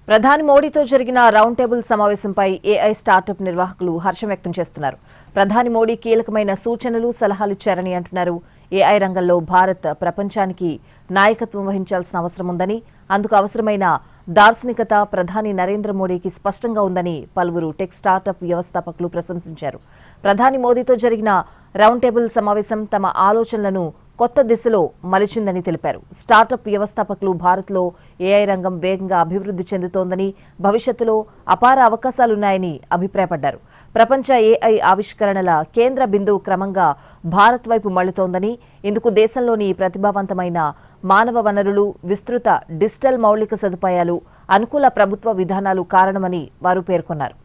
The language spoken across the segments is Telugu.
ప్రధాని మోడీతో జరిగిన రౌండ్ టేబుల్ సమావేశంపై ఏఐ స్టార్టప్ నిర్వాహకులు హర్షం వ్యక్తం చేస్తున్నారు. ప్రధాని మోడీ కీలకమైన సూచనలు, సలహాలు ఇచ్చారని అంటున్నారు. ఏఐ రంగంలో భారత్ ప్రపంచానికి నాయకత్వం వహించాల్సిన అవసరం ఉందని, అందుకు అవసరమైన దార్శనికత ప్రధాని నరేంద్ర మోడీకి స్పష్టంగా ఉందని పలువురు టెక్ స్టార్టప్ వ్యవస్థాపకులు ప్రశంసించారు. ప్రధాని మోదీతో జరిగిన రౌండ్ టేబుల్ సమావేశం తమ ఆలోచనలను కొత్త దిశలో మలిచిందని తెలిపారు. స్టార్టప్ వ్యవస్థాపకులు భారత్లో ఏఐ రంగం వేగంగా అభివృద్ధి చెందుతోందని, భవిష్యత్తులో అపార అవకాశాలున్నాయని అభిప్రాయపడ్డారు. ప్రపంచ ఏఐ ఆవిష్కరణల కేంద్ర బిందువు క్రమంగా భారత్ వైపు మళ్లుతోందని, ఇందుకు దేశంలోని ప్రతిభావంతమైన మానవ వనరులు, విస్తృత డిజిటల్ మౌలిక సదుపాయాలు, అనుకూల ప్రభుత్వ విధానాలు కారణమని వారు పేర్కొన్నారు.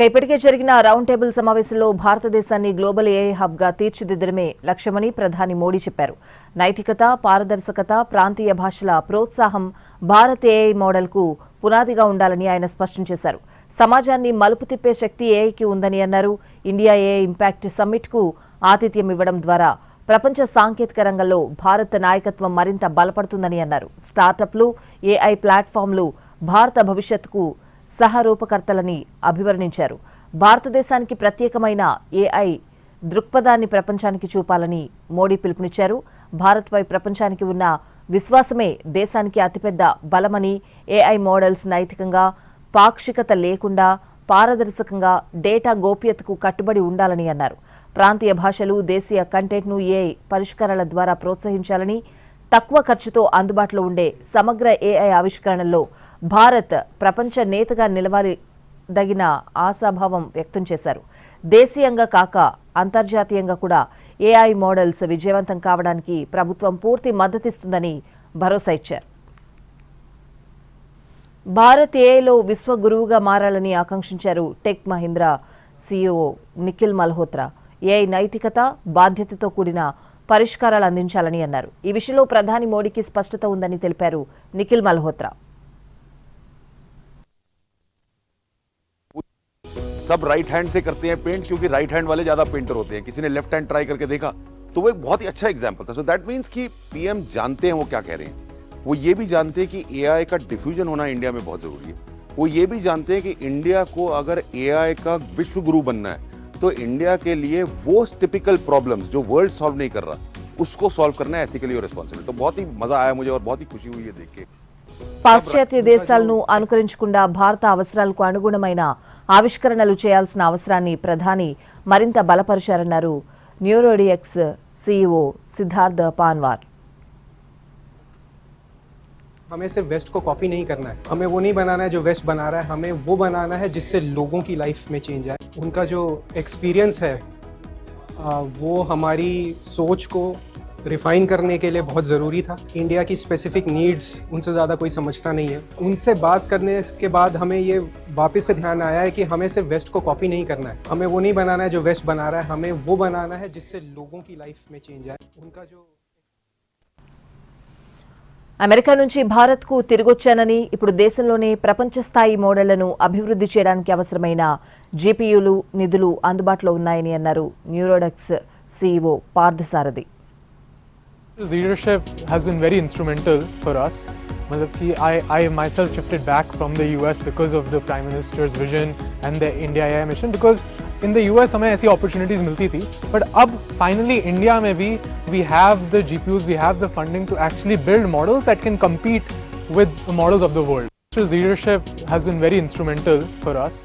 ఇప్పటికే జరిగిన రౌండ్ టేబుల్ సమావేశంలో భారతదేశాన్ని గ్లోబల్ ఏఐ హబ్గా తీర్చిదిద్దడమే లక్ష్యమని ప్రధాని మోడీ చెప్పారు. నైతికత, పారదర్శకత, ప్రాంతీయ భాషల ప్రోత్సాహం భారత్ ఏఐ మోడల్కు పునాదిగా ఉండాలని ఆయన స్పష్టం చేశారు. సమాజాన్ని మలుపు తిప్పే శక్తి ఏఐకి ఉందని అన్నారు. ఇండియా ఏఐ ఇంపాక్ట్ సమ్మిట్కు ఆతిథ్యం ఇవ్వడం ద్వారా ప్రపంచ సాంకేతిక రంగంలో భారత్ నాయకత్వం మరింత బలపడుతుందని అన్నారు. స్టార్టప్లు, ఏఐ ప్లాట్ఫామ్లు భారత భవిష్యత్తుకు సహరూపకర్తలని అభివర్ణించారు. భారతదేశానికి ప్రత్యేకమైన ఏఐ దృక్పథాన్ని ప్రపంచానికి చూపాలని మోడీ పిలుపునిచ్చారు. భారత్పై ప్రపంచానికి ఉన్న విశ్వాసమే దేశానికి అతిపెద్ద బలమని, ఏఐ మోడల్స్ నైతికంగా, పాక్షికత లేకుండా, పారదర్శకంగా, డేటా గోప్యతకు కట్టుబడి ఉండాలని అన్నారు. ప్రాంతీయ భాషలు, దేశీయ కంటెంట్ను ఏఐ పరిష్కారాల ద్వారా ప్రోత్సహించాలని, తక్కువ ఖర్చుతో అందుబాటులో ఉండే సమగ్ర ఏఐ ఆవిష్కరణల్లో భారత్ ప్రపంచ నేతగా నిలవారిదగిన ఆశాభావం వ్యక్తం చేశారు. దేశీయంగా కాక అంతర్జాతీయంగా కూడా ఏఐ మోడల్స్ విజయవంతం కావడానికి ప్రభుత్వం పూర్తి మద్దతిస్తుందని భరోసా ఇచ్చారు. భారత్ ఏఐలో విశ్వగురువుగా మారాలని ఆకాంక్షించారు tech Mahindra CEO Nikhil Malhotra. AI నైతికత, బాధ్యతతో కూడిన పరిష్కారాలు అందించాలని అన్నారు. ఈ విషయంలో ప్రధాని మోడీకి స్పష్టత ఉందని తెలిపారు నిఖిల్ మల్హోత్రా. सब राइट हैंड से करते हैं पेंट, क्योंकि राइट हैंड वाले ज्यादा पेंटर होते हैं. किसी ने लेफ्ट हैंड ट्राई करके देखा तो वो एक बहुत ही अच्छा एग्जांपल था. सो दैट मींस कि पीएम जानते हैं वो क्या कह रहे हैं. वो ये भी जानते हैं कि एआई का डिफ्यूजन होना इंडिया में बहुत जरूरी है. वो ये भी जानते हैं कि इंडिया को अगर एआई का विश्व गुरु बनना है तो इंडिया के लिए वो टिपिकल प्रॉब्लम्स जो वर्ल्ड सॉल्व नहीं कर रहा उसको सॉल्व करना है एथिकली और रिस्पांसिबल. तो बहुत ही मजा आया मुझे और बहुत ही खुशी हुई है देख के. పాశ్చాత్య దేశాలను అనుకరించకుండా భారత అవసరాలకు అనుగుణమైన ఆవిష్కరణలు చేయాల్సిన అవసరాన్ని ప్రధాని మరింత బలపరిచారన్నారు న్యూరోడిఎక్స్ సీఈఓ సిద్ధార్థ పాన్వార్. हमें सिर्फ वेस्ट को कॉपी नहीं करना है, हमें वो नहीं बनाना है जो वेस्ट बना रहा है, हमें वो बनाना है जिससे लोगों की लाइफ में चेंज आए. उनका जो एक्सपीरियंस है वो हमारी सोच को रिफाइन करने के लिए बहुत ज़रूरी था. इंडिया की स्पेसिफिक नीड्स उनसे ज़्यादा कोई समझता नहीं है. उनसे बात करने के बाद हमें ये वापस से ध्यान आया है कि हमें सिर्फ वेस्ट को कॉपी नहीं करना है, हमें वो नहीं बनाना है जो वेस्ट बना रहा है, हमें वो बनाना है जिससे लोगों की लाइफ में चेंज आए. उनका जो అమెరికా నుంచి భారత్కు తిరిగొచ్చానని, ఇప్పుడు దేశంలోనే ప్రపంచ స్థాయి మోడళ్లను అభివృద్ధి చేయడానికి అవసరమైన జీపీయూలు, నిధులు అందుబాటులో ఉన్నాయని అన్నారు Neurodex CEO Parthasarathi. Leadership has been very instrumental for us. I myself shifted back from the US because of the Prime Minister's vision and the India AI mission, because in the US हमें ऐसी opportunities मिलती थी, but अब finally India में भी we have the GPUs, we have the funding to actually build models that can compete with the models of the world. Leadership has been very instrumental for us.